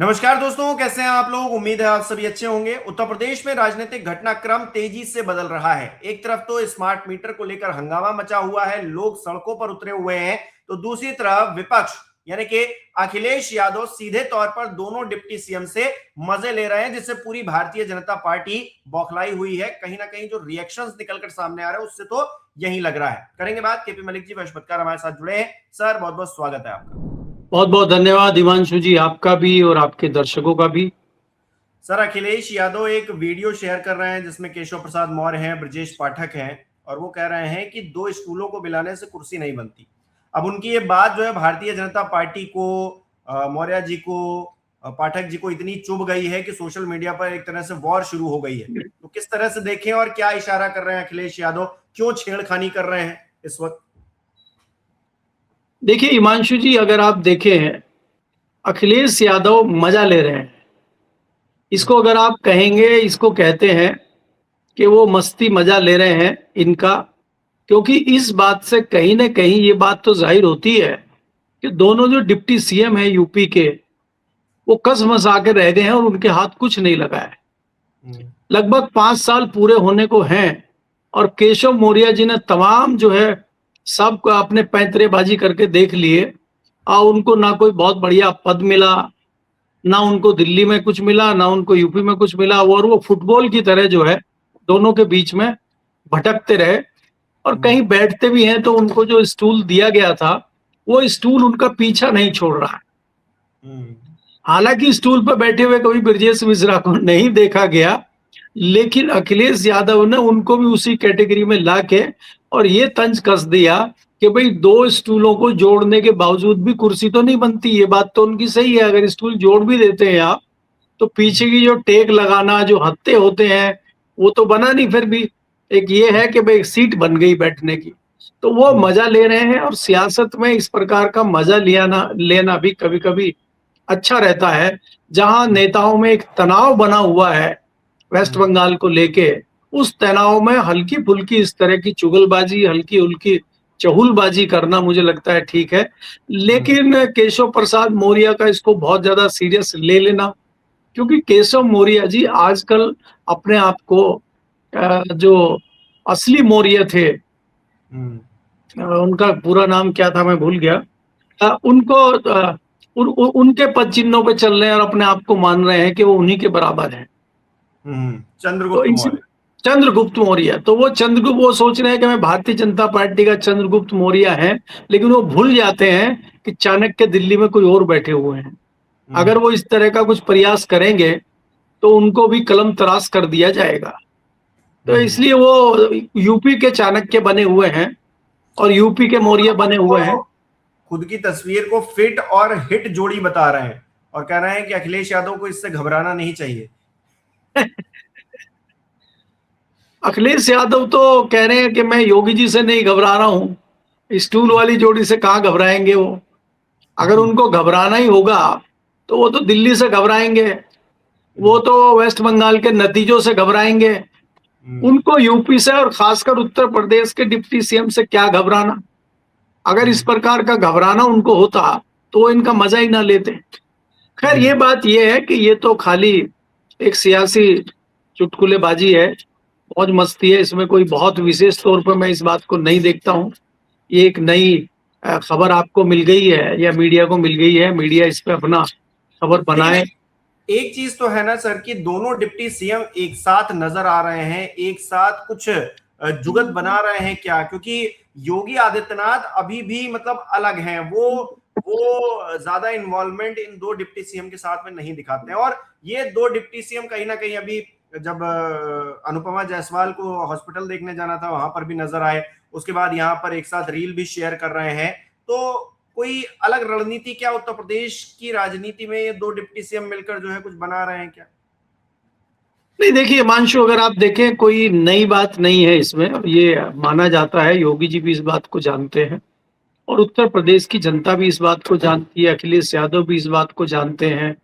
नमस्कार दोस्तों, कैसे हैं आप लोग। उम्मीद है आप सभी अच्छे होंगे। उत्तर प्रदेश में राजनीतिक घटनाक्रम तेजी से बदल रहा है। एक तरफ तो स्मार्ट मीटर को लेकर हंगामा मचा हुआ है, लोग सड़कों पर उतरे हुए हैं, तो दूसरी तरफ विपक्ष यानी कि अखिलेश यादव सीधे तौर पर दोनों डिप्टी सीएम से मजे ले रहे हैं, जिससे पूरी भारतीय जनता पार्टी बौखलाई हुई है। कहीं ना कहीं जो रिएक्शंस निकलकर सामने आ रहे हैं उससे तो यही लग रहा है। करेंगे बात। केपी मलिक जी वशपतकार हमारे साथ जुड़े हैं। सर, बहुत बहुत स्वागत है आपका। बहुत बहुत धन्यवाद हिमांशु जी, आपका भी और आपके दर्शकों का भी। सर, अखिलेश यादव एक वीडियो शेयर कर रहे हैं जिसमें केशव प्रसाद मौर्य हैं, ब्रजेश पाठक हैं, और वो कह रहे हैं कि दो स्टूलों को मिलाने से कुर्सी नहीं बनती। अब उनकी ये बात जो है भारतीय जनता पार्टी को, मौर्य जी को, पाठक जी को इतनी चुभ गई है कि सोशल मीडिया पर एक तरह से वॉर शुरू हो गई है। तो किस तरह से देखें और क्या इशारा कर रहे हैं अखिलेश यादव, क्यों छेड़खानी कर रहे हैं इस वक्त? देखिए हिमांशु जी, अगर आप देखें, अखिलेश यादव मजा ले रहे हैं। इसको अगर आप कहेंगे, इसको कहते हैं कि वो मस्ती मजा ले रहे हैं इनका, क्योंकि इस बात से कहीं ना कहीं ये बात तो जाहिर होती है कि दोनों जो डिप्टी सीएम है यूपी के, वो कस मसा के रह गए हैं और उनके हाथ कुछ नहीं लगा है। लगभग 5 साल पूरे होने को हैं और केशव मौर्य जी ने तमाम जो है सब अपने पैंतरेबाजी करके देख लिए, और उनको ना कोई बहुत बढ़िया पद मिला, ना उनको दिल्ली में कुछ मिला, ना उनको यूपी में कुछ मिला, और वो फुटबॉल की तरह जो है दोनों के बीच में भटकते रहे। और कहीं बैठते भी हैं तो उनको जो स्टूल दिया गया था वो स्टूल उनका पीछा नहीं छोड़ रहा है। हालांकि स्टूल पर बैठे हुए कभी ब्रजेश मिश्रा को नहीं देखा गया, लेकिन अखिलेश यादव ने उनको भी उसी कैटेगरी में लाके और ये तंज कस दिया कि भाई दो स्टूलों को जोड़ने के बावजूद भी कुर्सी तो नहीं बनती। ये बात तो उनकी सही है, अगर स्टूल जोड़ भी देते हैं आप तो पीछे की जो टेक लगाना, जो हत्थे होते हैं, वो तो बना नहीं। फिर भी एक ये है कि भाई एक सीट बन गई बैठने की। तो वो मजा ले रहे हैं, और सियासत में इस प्रकार का मजा लेना भी कभी कभी अच्छा रहता है। जहां नेताओं में एक तनाव बना हुआ है वेस्ट बंगाल को लेके, उस तनाव में हल्की फुल्की इस तरह की चुगलबाजी, हल्की हुल्की चहुलबाजी करना मुझे लगता है ठीक है। लेकिन केशव प्रसाद मौर्य का इसको बहुत ज्यादा सीरियस ले लेना, क्योंकि केशव मौर्य जी आजकल अपने आप को जो असली मौर्य थे, उनका पूरा नाम क्या था मैं भूल गया, उनके पद चिन्हों पे चल रहे हैं और अपने आप को मान रहे हैं कि वो उन्हीं के बराबर है। चंद्रगुप्त तो मौर्य। चंद्रगुप्त मौर्य, तो वो सोच रहे हैं कि मैं भारतीय जनता पार्टी का चंद्रगुप्त मौर्य है, लेकिन वो भूल जाते हैं कि चाणक्य दिल्ली में कोई और बैठे हुए हैं। अगर वो इस तरह का कुछ प्रयास करेंगे तो उनको भी कलम तराश कर दिया जाएगा। तो इसलिए वो यूपी के चाणक्य बने हुए हैं और यूपी के मौर्य बने हुए हैं। खुद की तस्वीर को फिट और हिट जोड़ी बता रहे हैं और कह रहे हैं कि अखिलेश यादव को इससे घबराना नहीं चाहिए। अखिलेश यादव तो कह रहे हैं कि मैं योगी जी से नहीं घबरा रहा हूं, स्टूल वाली जोड़ी से कहां घबराएंगे वो। अगर उनको घबराना ही होगा तो वो तो दिल्ली से घबराएंगे, वो तो वेस्ट बंगाल के नतीजों से घबराएंगे। उनको यूपी से और खासकर उत्तर प्रदेश के डिप्टी सीएम से क्या घबराना। अगर इस प्रकार का घबराना उनको होता तो वो इनका मजा ही ना लेते। खैर, ये बात ये है कि ये तो खाली एक सियासी चुटकुलेबाजी है, मौज मस्ती है, इसमें कोई बहुत विशेष तौर पर मैं इस बात को नहीं देखता हूँ। ये एक नई खबर आपको मिल गई है या मीडिया को मिल गई है, मीडिया इस पे अपना खबर बनाए। एक चीज तो है ना सर कि दोनों डिप्टी सीएम एक साथ नजर आ रहे हैं, एक साथ कुछ जुगत बना रहे हैं क्या? क्योंकि योगी आदित्यनाथ अभी भी मतलब अलग हैं, वो ज्यादा इन्वॉल्वमेंट इन दो डिप्टी सीएम के साथ में नहीं दिखाते हैं। और ये दो डिप्टी सीएम कहीं ना कहीं अभी जब अनुपमा जायसवाल को हॉस्पिटल देखने जाना था वहां पर भी नजर आए, उसके बाद यहाँ पर एक साथ रील भी शेयर कर रहे हैं। तो कोई अलग रणनीति क्या उत्तर प्रदेश की राजनीति में ये दो डिप्टी सीएम मिलकर जो है कुछ बना रहे हैं क्या? नहीं, देखिए हिमांशु, अगर आप देखें कोई नई बात नहीं है इसमें, और ये माना जाता है, योगी जी भी इस बात को जानते हैं और उत्तर प्रदेश की जनता भी इस बात को जानती है, अखिलेश यादव भी इस बात को जानते हैं,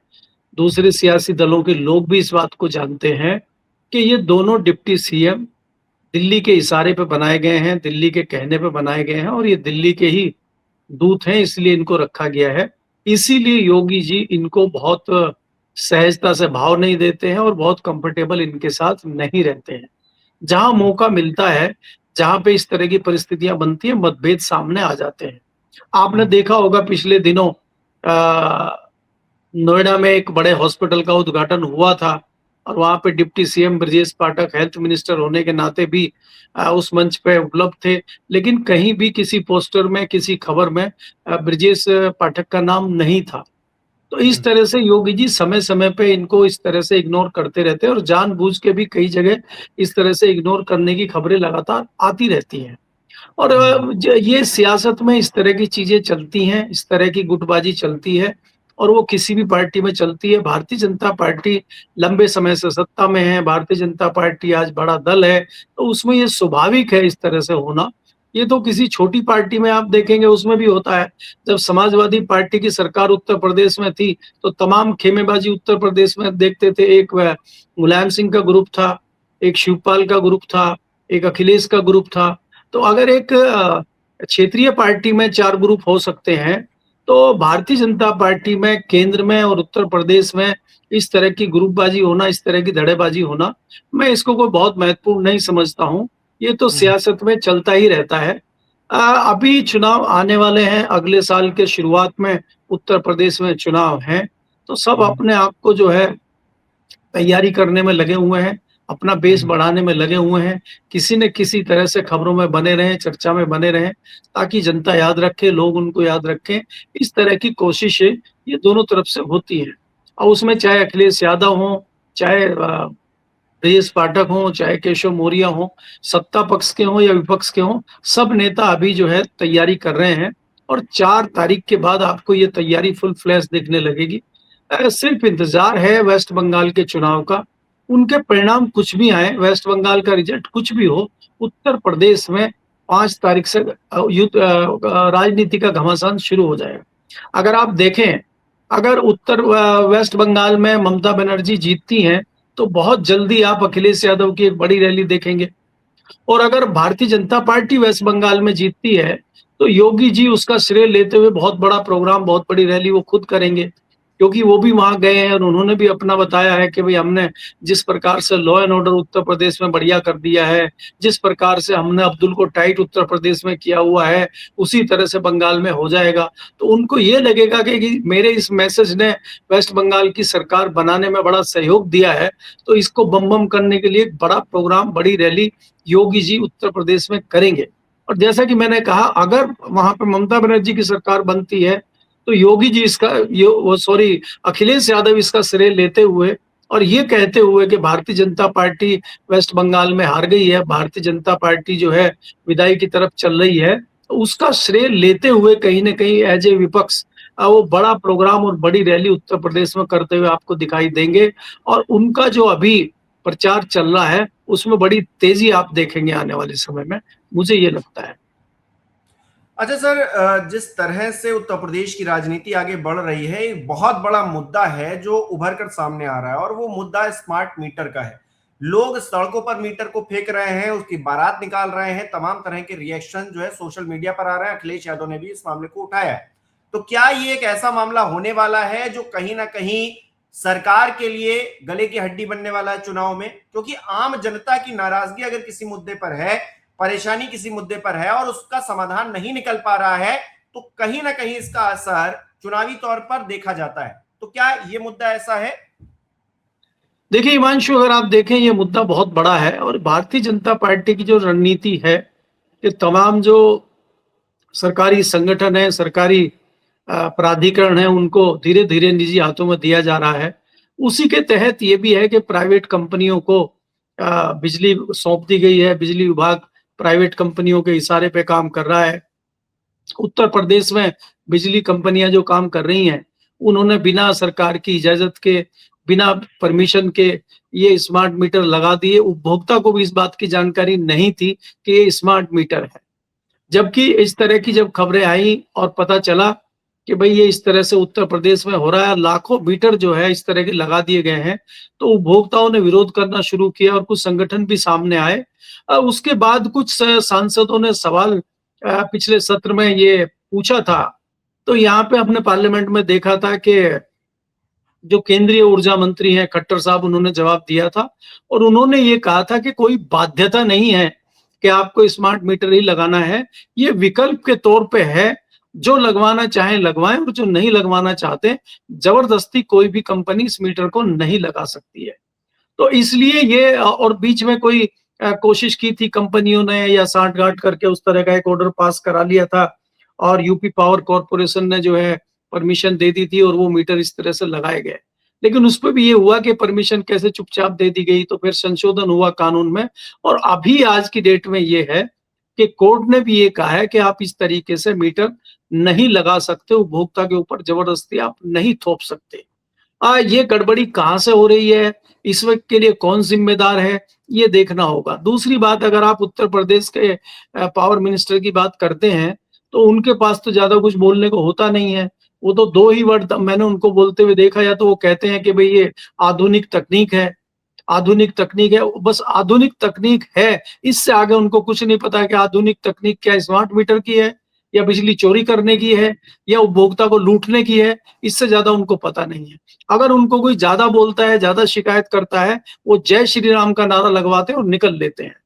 दूसरे सियासी दलों के लोग भी इस बात को जानते हैं कि ये दोनों डिप्टी सीएम दिल्ली के इशारे पे बनाए गए हैं, दिल्ली के कहने पे बनाए गए हैं, और ये दिल्ली के ही दूत हैं, इसलिए इनको रखा गया है। इसीलिए योगी जी इनको बहुत सहजता से भाव नहीं देते हैं और बहुत कंफर्टेबल इनके साथ नहीं रहते हैं। जहाँ मौका मिलता है, जहाँ पे इस तरह की परिस्थितियाँ बनती हैं, मतभेद सामने आ जाते हैं। आपने देखा होगा पिछले दिनों नोएडा में एक बड़े हॉस्पिटल का उद्घाटन हुआ था और वहाँ पे deputy CM Brajesh Pathak health minister होने के नाते भी उस मंच पे उपलब्ध थे, लेकिन कहीं भी किसी पोस्टर में, किसी खबर में ब्रजेश पाठक का नाम नहीं था। तो इस तरह से योगी जी समय-समय पे इनको इस तरह से इग्नोर करते रहते हैं और जानबूझ के भी कई जगह इस तरह से इग्नोर करने की खबरें लगातार आती रहती हैं। और ये सियासत में इस तरह की चीजें चलती हैं, इस तरह की गुटबाजी चलती है और वो किसी भी पार्टी में चलती है। भारतीय जनता पार्टी लंबे समय से सत्ता में है, भारतीय जनता पार्टी आज बड़ा दल है, तो उसमें ये स्वाभाविक है इस तरह से होना। ये तो किसी छोटी पार्टी में आप देखेंगे उसमें भी होता है। जब समाजवादी पार्टी की सरकार उत्तर प्रदेश में थी, तो तमाम खेमेबाजी उत्तर प्रदेश में देखते थे। एक मुलायम सिंह का ग्रुप था, एक शिवपाल का ग्रुप था, एक अखिलेश का ग्रुप था। तो अगर एक क्षेत्रीय पार्टी में 4 ग्रुप हो सकते हैं, तो भारतीय जनता पार्टी में केंद्र में और उत्तर प्रदेश में इस तरह की ग्रुपबाजी होना, इस तरह की धड़ेबाजी होना, मैं इसको कोई बहुत महत्वपूर्ण नहीं समझता हूँ। ये तो सियासत में चलता ही रहता है। अभी चुनाव आने वाले हैं, अगले साल के शुरुआत में उत्तर प्रदेश में चुनाव हैं, तो सब अपने आप को जो है तैयारी करने में लगे हुए हैं, अपना बेस बढ़ाने में लगे हुए हैं। किसी न किसी तरह से खबरों में बने रहें, चर्चा में बने रहें, ताकि जनता याद रखे, लोग उनको याद रखें। इस तरह की कोशिशें ये दोनों तरफ से होती हैं और उसमें चाहे अखिलेश यादव हों, चाहे ब्रजेश पाठक हों, चाहे केशव मौर्य हों, सत्ता पक्ष के हों या विपक्ष के हों, सब नेता अभी जो है तैयारी कर रहे हैं और 4 तारीख के बाद आपको ये तैयारी फुल फ्लैश दिखने लगेगी। सिर्फ इंतजार है वेस्ट बंगाल के चुनाव का। उनके परिणाम कुछ भी आए, वेस्ट बंगाल का रिजल्ट कुछ भी हो, उत्तर प्रदेश में 5 तारीख से राजनीति का घमासान शुरू हो जाएगा। अगर आप देखें, अगर वेस्ट बंगाल में ममता बनर्जी जीतती हैं, तो बहुत जल्दी आप अखिलेश यादव की एक बड़ी रैली देखेंगे। और अगर भारतीय जनता पार्टी वेस्ट बंगाल में जीतती है, तो योगी जी उसका श्रेय लेते हुए बहुत बड़ा प्रोग्राम, बहुत बड़ी रैली वो खुद करेंगे, क्योंकि वो भी वहां गए हैं और उन्होंने भी अपना बताया है कि भाई हमने जिस प्रकार से law and order Uttar Pradesh में बढ़िया कर दिया है, जिस प्रकार से हमने अब्दुल को टाइट उत्तर प्रदेश में किया हुआ है, उसी तरह से बंगाल में हो जाएगा। तो उनको ये लगेगा कि मेरे इस मैसेज ने वेस्ट बंगाल की सरकार बनाने में बड़ा सहयोग दिया है, तो इसको बम बम करने के लिए एक बड़ा प्रोग्राम, बड़ी रैली योगी जी उत्तर प्रदेश में करेंगे। और जैसा कि मैंने कहा, अगर वहां पर ममता बनर्जी की सरकार बनती है, तो योगी जी अखिलेश यादव इसका श्रेय लेते हुए और ये कहते हुए कि भारतीय जनता पार्टी वेस्ट बंगाल में हार गई है, भारतीय जनता पार्टी जो है विदाई की तरफ चल रही है, तो उसका श्रेय लेते हुए कहीं ना कहीं एज ए विपक्ष वो बड़ा प्रोग्राम और बड़ी रैली उत्तर प्रदेश में करते हुए आपको दिखाई देंगे। और उनका जो अभी प्रचार चल रहा है, उसमें बड़ी तेजी आप देखेंगे आने वाले समय में, मुझे ये लगता है। अच्छा सर, जिस तरह से उत्तर प्रदेश की राजनीति आगे बढ़ रही है, एक बहुत बड़ा मुद्दा है जो उभर कर सामने आ रहा है और वो मुद्दा स्मार्ट मीटर का है। लोग सड़कों पर मीटर को फेंक रहे हैं, उसकी बारात निकाल रहे हैं, तमाम तरह के रिएक्शन जो है सोशल मीडिया पर आ रहे हैं। अखिलेश यादव ने भी इस मामले को उठाया है। तो क्या ये एक ऐसा मामला होने वाला है जो कहीं ना कहीं सरकार के लिए गले की हड्डी बनने वाला है चुनाव में? क्योंकि आम जनता की नाराजगी अगर किसी मुद्दे पर है, परेशानी किसी मुद्दे पर है और उसका समाधान नहीं निकल पा रहा है, तो कहीं ना कहीं इसका असर चुनावी तौर पर देखा जाता है। तो क्या ये मुद्दा ऐसा है? देखिए हिमांशु, अगर आप देखें, ये मुद्दा बहुत बड़ा है और भारतीय जनता पार्टी की जो रणनीति है कि तमाम जो सरकारी संगठन है, सरकारी प्राधिकरण है, उनको धीरे धीरे निजी हाथों में दिया जा रहा है। उसी के तहत ये भी है कि प्राइवेट कंपनियों को बिजली सौंप दी गई है। बिजली विभाग प्राइवेट कंपनियों के इशारे पे काम कर रहा है। उत्तर प्रदेश में बिजली कंपनियां जो काम कर रही हैं, उन्होंने बिना सरकार की इजाजत के, बिना परमिशन के ये स्मार्ट मीटर लगा दिए। उपभोक्ता को भी इस बात की जानकारी नहीं थी कि ये स्मार्ट मीटर है। जबकि इस तरह की जब खबरें आई और पता चला कि भाई ये इस तरह से उत्तर प्रदेश में हो रहा है, लाखों मीटर जो है इस तरह के लगा दिए गए हैं, तो उपभोक्ताओं ने विरोध करना शुरू किया और कुछ संगठन भी सामने आए। उसके बाद कुछ सांसदों ने सवाल पिछले सत्र में ये पूछा था। तो यहाँ पे अपने पार्लियामेंट में देखा था कि जो केंद्रीय ऊर्जा मंत्री हैं खट्टर साहब, उन्होंने जवाब दिया था और उन्होंने ये कहा था कि कोई बाध्यता नहीं है कि आपको स्मार्ट मीटर ही लगाना है, ये विकल्प के तौर पे है, जो लगवाना चाहे लगवाएं और जो नहीं लगवाना चाहते जबरदस्ती कोई भी कंपनी इस मीटर को नहीं लगा सकती है। तो इसलिए ये और बीच में कोई कोशिश की थी कंपनियों ने या साठगांठ करके उस तरह का एक ऑर्डर पास करा लिया था और यूपी पावर कॉर्पोरेशन ने जो है परमिशन दे दी थी और वो मीटर इस तरह से लगाए गए। लेकिन उस पे भी ये हुआ कि परमिशन कैसे चुपचाप दे दी गई, तो फिर संशोधन हुआ कानून में और अभी आज की डेट में ये है कि कोर्ट ने भी ये कहा है कि आप इस तरीके से मीटर नहीं लगा सकते, उपभोक्ता के ऊपर जबरदस्ती आप नहीं थोप सकते। ये गड़बड़ी कहाँ से हो रही है, इस वक्त के लिए कौन जिम्मेदार है, ये देखना होगा। दूसरी बात, अगर आप उत्तर प्रदेश के पावर मिनिस्टर की बात करते हैं तो उनके पास तो ज्यादा कुछ बोलने को होता नहीं है। वो तो दो ही वर्ड मैंने उनको बोलते हुए देखा, या तो वो कहते हैं कि भाई ये आधुनिक तकनीक है, आधुनिक तकनीक है, बस आधुनिक तकनीक है, इससे आगे उनको कुछ नहीं पता है कि आधुनिक तकनीक क्या स्मार्ट मीटर की है या बिजली चोरी करने की है या उपभोक्ता को लूटने की है, इससे ज्यादा उनको पता नहीं है। अगर उनको कोई ज्यादा बोलता है, ज्यादा शिकायत करता है, वो जय श्री राम का नारा लगवाते हैं और निकल लेते हैं।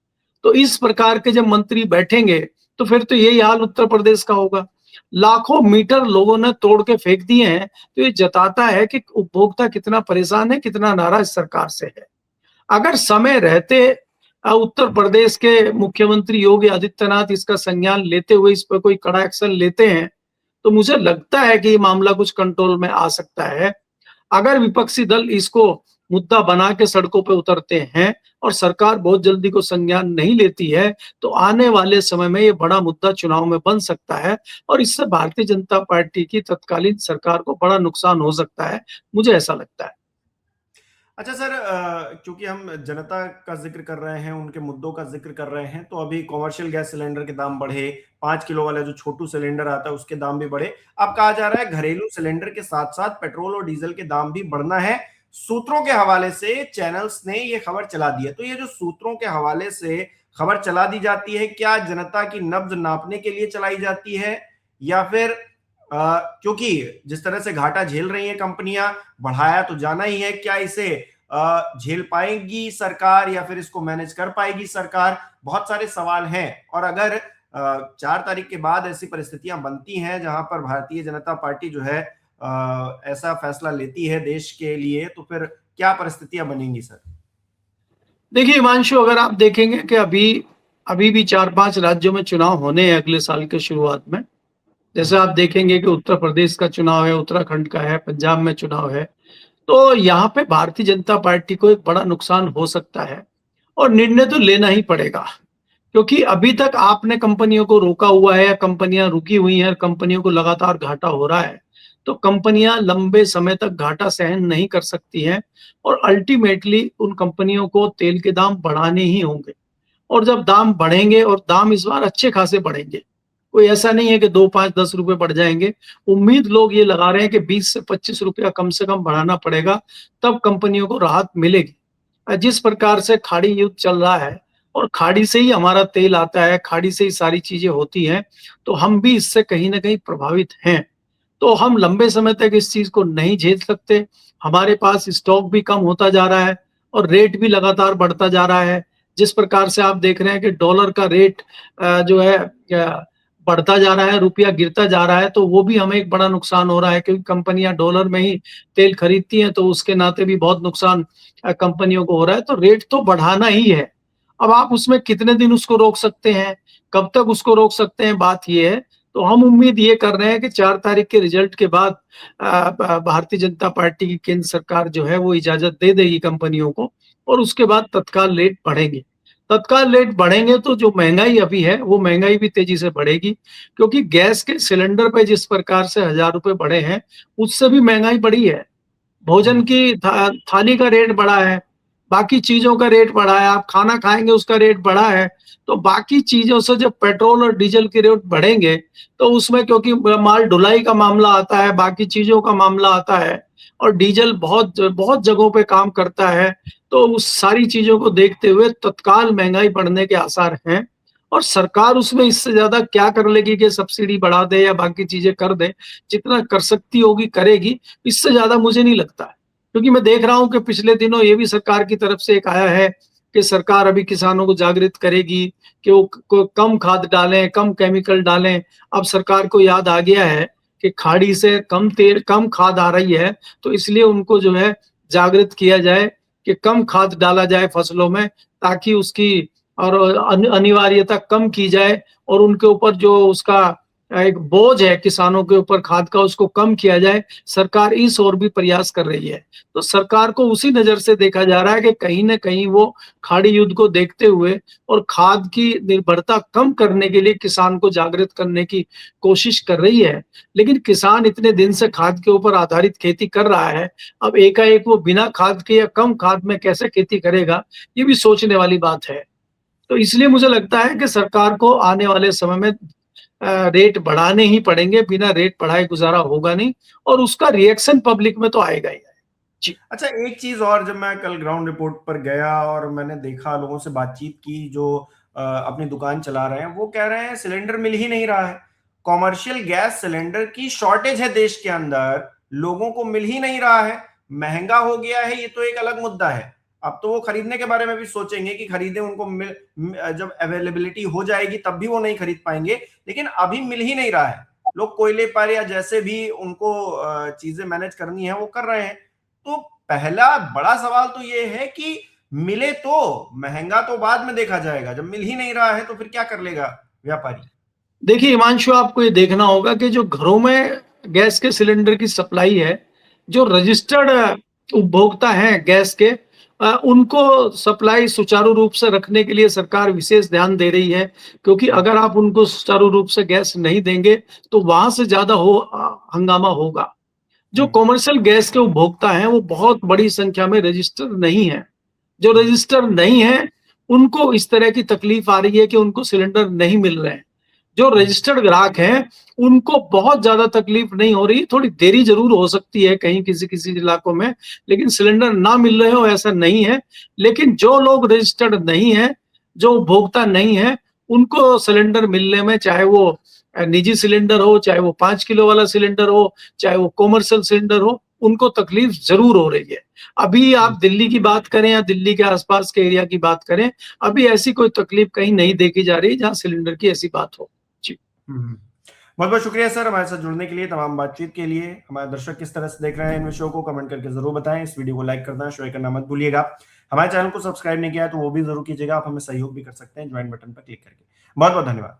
तो इस प्रकार के जब मंत्री बैठेंगे तो फिर तो यही हाल उत्तर प्रदेश का होगा। लाखों मीटर लोगों ने तोड़ के फेंक दिए हैं, तो ये जताता है कि उपभोक्ता कितना परेशान है, कितना नाराज सरकार से है। अगर समय रहते उत्तर प्रदेश के मुख्यमंत्री योगी आदित्यनाथ इसका संज्ञान लेते हुए इस पर कोई कड़ा एक्शन लेते हैं तो मुझे लगता है कि ये मामला कुछ कंट्रोल में आ सकता है। अगर विपक्षी दल इसको मुद्दा बना के सड़कों पे उतरते हैं और सरकार बहुत जल्दी को संज्ञान नहीं लेती है तो आने वाले समय में ये बड़ा मुद्दा चुनाव में बन सकता है और इससे भारतीय जनता पार्टी की तत्कालीन सरकार को बड़ा नुकसान हो सकता है, मुझे ऐसा लगता है। अच्छा सर, क्योंकि हम जनता का जिक्र कर रहे हैं, उनके मुद्दों का जिक्र कर रहे हैं, तो अभी कॉमर्शियल गैस सिलेंडर के दाम बढ़े, 5 किलो वाला जो छोटू सिलेंडर आता है उसके दाम भी बढ़े। अब कहा जा रहा है घरेलू सिलेंडर के साथ साथ पेट्रोल और डीजल के दाम भी बढ़ना है। सूत्रों के हवाले से चैनल्स ने ये खबर चला दी है। तो ये जो सूत्रों के हवाले से खबर चला दी जाती है, क्या जनता की नब्ज नापने के लिए चलाई जाती है या फिर क्योंकि जिस तरह से घाटा झेल रही है कंपनियां, बढ़ाया तो जाना ही है, क्या इसे झेल पाएगी सरकार या फिर इसको मैनेज कर पाएगी सरकार? बहुत सारे सवाल हैं। और अगर 4 तारीख के बाद ऐसी परिस्थितियां बनती हैं जहां पर भारतीय जनता पार्टी जो है ऐसा फैसला लेती है देश के लिए, तो फिर क्या परिस्थितियां बनेंगी सर? देखिए हिमांशु, अगर आप देखेंगे कि अभी भी 4-5 राज्यों में चुनाव होने हैं अगले साल के शुरुआत में। जैसे आप देखेंगे कि उत्तर प्रदेश का चुनाव है, उत्तराखंड का है, पंजाब में चुनाव है, तो यहाँ पे भारतीय जनता पार्टी को एक बड़ा नुकसान हो सकता है और निर्णय तो लेना ही पड़ेगा। क्योंकि अभी तक आपने कंपनियों को रोका हुआ है, कंपनियां रुकी हुई हैं, कंपनियों को लगातार घाटा हो रहा है, तो कंपनियां लंबे समय तक घाटा सहन नहीं कर सकती हैं और अल्टीमेटली उन कंपनियों को तेल के दाम बढ़ाने ही होंगे। और जब दाम बढ़ेंगे, और दाम इस बार अच्छे खासे बढ़ेंगे, कोई ऐसा नहीं है कि 2, 5, 10 रुपए बढ़ जाएंगे। उम्मीद लोग ये लगा रहे हैं कि 20 से 25 रुपया कम से कम बढ़ाना पड़ेगा, तब कंपनियों को राहत मिलेगी। जिस प्रकार से खाड़ी युद्ध चल रहा है और खाड़ी से ही हमारा तेल आता है, खाड़ी से ही सारी चीजें होती हैं, तो हम भी इससे कहीं ना कहीं प्रभावित हैं। तो हम लंबे समय तक इस चीज को नहीं झेल सकते। हमारे पास स्टॉक भी कम होता जा रहा है और रेट भी लगातार बढ़ता जा रहा है। जिस प्रकार से आप देख रहे हैं कि डॉलर का रेट जो है बढ़ता जा रहा है, रुपया गिरता जा रहा है, तो वो भी हमें एक बड़ा नुकसान हो रहा है क्योंकि कंपनियां डॉलर में ही तेल खरीदती हैं, तो उसके नाते भी बहुत नुकसान कंपनियों को हो रहा है। तो रेट तो बढ़ाना ही है। अब आप उसमें कितने दिन उसको रोक सकते हैं, कब तक उसको रोक सकते हैं, बात ये है। तो हम उम्मीद ये कर रहे हैं कि 4 तारीख के रिजल्ट के बाद भारतीय जनता पार्टी की केंद्र सरकार जो है वो इजाजत दे देगी कंपनियों को और उसके बाद तत्काल रेट बढ़ेंगे। तत्काल रेट बढ़ेंगे तो जो महंगाई अभी है वो महंगाई भी तेजी से बढ़ेगी, क्योंकि गैस के सिलेंडर पे जिस प्रकार से 1000 रुपए बढ़े हैं उससे भी महंगाई बढ़ी है। भोजन की थाली का रेट बढ़ा है, बाकी चीजों का रेट बढ़ा है, आप खाना खाएंगे उसका रेट बढ़ा है। तो बाकी चीजों से जब पेट्रोल और डीजल के रेट बढ़ेंगे तो उसमें क्योंकि माल ढुलाई का मामला आता है, बाकी चीजों का मामला आता है और डीजल बहुत बहुत जगहों पे काम करता है, तो उस सारी चीजों को देखते हुए तत्काल महंगाई बढ़ने के आसार हैं। और सरकार उसमें इससे ज्यादा क्या कर लेगी कि सब्सिडी बढ़ा दे या बाकी चीजें कर दे, जितना कर सकती होगी करेगी, इससे ज्यादा मुझे नहीं लगता है। क्योंकि मैं देख रहा हूं कि पिछले दिनों ये भी सरकार की तरफ से एक आया है कि सरकार अभी किसानों को जागृत करेगी कि वो कम खाद डालें, कम केमिकल डालें। अब सरकार को याद आ गया है कि खाड़ी से कम तेल, कम खाद आ रही है, तो इसलिए उनको जो है जागृत किया जाए कि कम खाद डाला जाए फसलों में, ताकि उसकी और अनिवार्यता कम की जाए और उनके ऊपर जो उसका एक बोझ है किसानों के ऊपर खाद का, उसको कम किया जाए। सरकार इस ओर भी प्रयास कर रही है। तो सरकार को उसी नजर से देखा जा रहा है कि कहीं न कहीं वो खाड़ी युद्ध को देखते हुए और खाद की निर्भरता कम करने के लिए किसान को जागृत करने की कोशिश कर रही है। लेकिन किसान इतने दिन से खाद के ऊपर आधारित खेती कर रहा है, अब एकाएक वो बिना खाद के या कम खाद में कैसे खेती करेगा, ये भी सोचने वाली बात है। तो इसलिए मुझे लगता है कि सरकार को आने वाले समय में रेट बढ़ाने ही पड़ेंगे, बिना रेट बढ़ाए गुजारा होगा नहीं, और उसका रिएक्शन पब्लिक में तो आएगा ही। जी। अच्छा, एक चीज और, जब मैं कल ग्राउंड रिपोर्ट पर गया और मैंने देखा, लोगों से बातचीत की जो अपनी दुकान चला रहे हैं, वो कह रहे हैं सिलेंडर मिल ही नहीं रहा है। कॉमर्शियल गैस सिलेंडर की शॉर्टेज है देश के अंदर, लोगों को मिल ही नहीं रहा है, महंगा हो गया है, ये तो एक अलग मुद्दा है। अब तो वो खरीदने के बारे में भी सोचेंगे कि खरीदे, उनको जब अवेलेबिलिटी हो जाएगी तब भी वो नहीं खरीद पाएंगे, लेकिन अभी मिल ही नहीं रहा है। लोग कोयले पर या जैसे भी उनको चीजें मैनेज करनी है वो कर रहे हैं। तो पहला बड़ा सवाल तो ये है कि मिले तो, महंगा तो बाद में देखा जाएगा, जब मिल ही नहीं रहा है तो फिर क्या कर लेगा व्यापारी। देखिए हिमांशु, आपको ये देखना होगा कि जो घरों में गैस के सिलेंडर की सप्लाई है, जो रजिस्टर्ड उपभोक्ता हैं गैस के, उनको सप्लाई सुचारू रूप से रखने के लिए सरकार विशेष ध्यान दे रही है। क्योंकि अगर आप उनको सुचारू रूप से गैस नहीं देंगे तो वहां से ज्यादा हंगामा होगा। जो कॉमर्शियल गैस के उपभोक्ता हैं वो बहुत बड़ी संख्या में रजिस्टर नहीं है। जो रजिस्टर नहीं है उनको इस तरह की तकलीफ आ रही है कि उनको सिलेंडर नहीं मिल रहे हैं। जो रजिस्टर्ड ग्राहक हैं उनको बहुत ज्यादा तकलीफ नहीं हो रही, थोड़ी देरी जरूर हो सकती है कहीं किसी किसी इलाकों में, लेकिन सिलेंडर ना मिल रहे हो ऐसा नहीं है। लेकिन जो लोग रजिस्टर्ड नहीं है, जो उपभोक्ता नहीं है, उनको सिलेंडर मिलने में, चाहे वो निजी सिलेंडर हो, चाहे वो 5 किलो वाला सिलेंडर हो, चाहे वो कॉमर्शियल सिलेंडर हो, उनको तकलीफ जरूर हो रही है। अभी आप दिल्ली की बात करें या दिल्ली के आसपास के एरिया की बात करें, अभी ऐसी कोई तकलीफ कहीं नहीं देखी जा रही जहां सिलेंडर की ऐसी बात हो। जी। बहुत बहुत शुक्रिया सर हमारे साथ जुड़ने के लिए, तमाम बातचीत के लिए। हमारे दर्शक किस तरह से देख रहे हैं इन विषयों को कमेंट करके जरूर बताएं। इस वीडियो को लाइक करना, शेयर करना मत भूलिएगा। हमारे चैनल को सब्सक्राइब नहीं किया तो वो भी जरूर कीजिएगा। आप हमें सहयोग भी कर सकते हैं ज्वाइन बटन पर क्लिक करके। बहुत बहुत धन्यवाद।